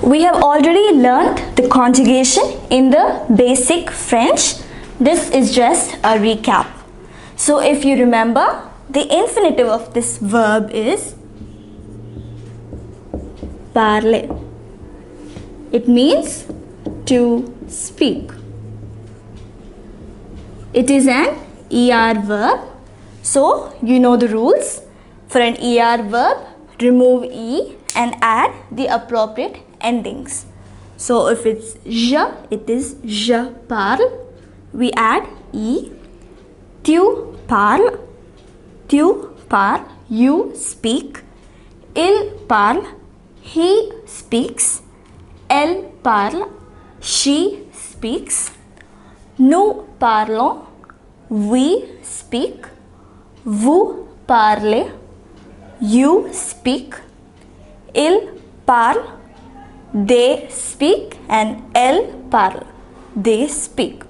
We have already learned the conjugation in the basic French. This is just a recap. So if you remember, the infinitive of this verb is parler. It means to speak. It is an ER verb. So you know the rules. For an ER verb, remove E and add the appropriate endings. So if it's je, it is je parle. We add E. Tu parles, you speak. Il parle, he speaks. Elle parle, she speaks. Nous parlons, we speak. Vous parlez, you speak. Il parle, they speak, and elle parle, they speak.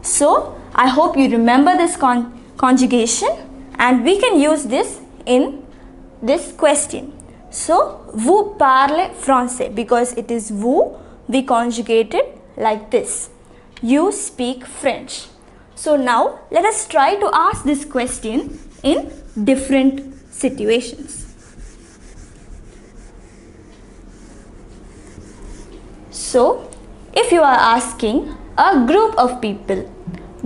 So I hope you remember this conjugation, and we can use this in this question. So vous parlez français, because it is vous, we conjugate it like this. You speak French. So now let us try to ask this question in different situations. So if you are asking a group of people,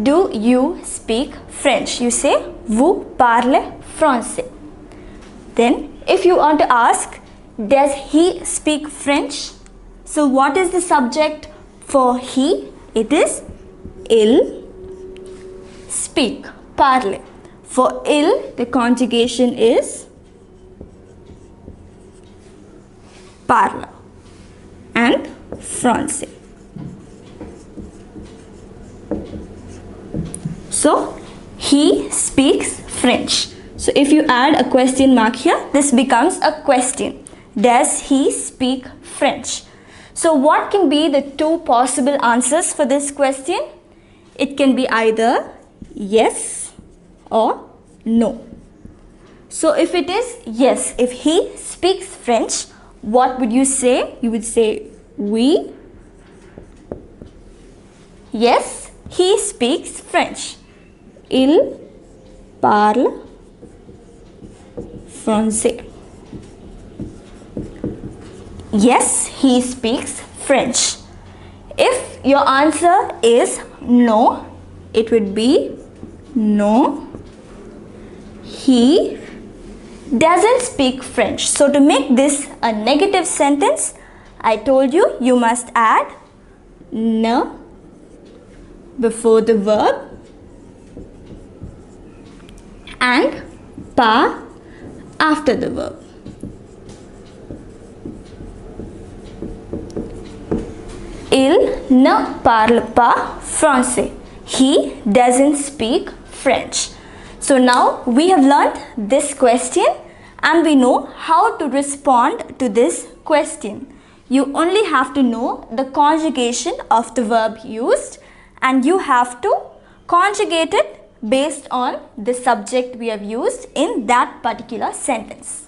do you speak French? You say, vous parlez français. Then if you want to ask, does he speak French? So what is the subject for he? It is il speak, parler. For il, the conjugation is parle and français. So he speaks French. So if you add a question mark here, this becomes a question. Does he speak French? So what can be the two possible answers for this question? It can be either yes or no. So if it is yes, if he speaks French, what would you say? You would say oui. Yes, he speaks French. Il parle français. Yes, he speaks French. If your answer is no, it would be no, he doesn't speak French. So to make this a negative sentence, I told you, you must add ne before the verb and pas after the verb. Il ne parle pas français. He doesn't speak French. So now we have learned this question and we know how to respond to this question. You only have to know the conjugation of the verb used, and you have to conjugate it based on the subject we have used in that particular sentence.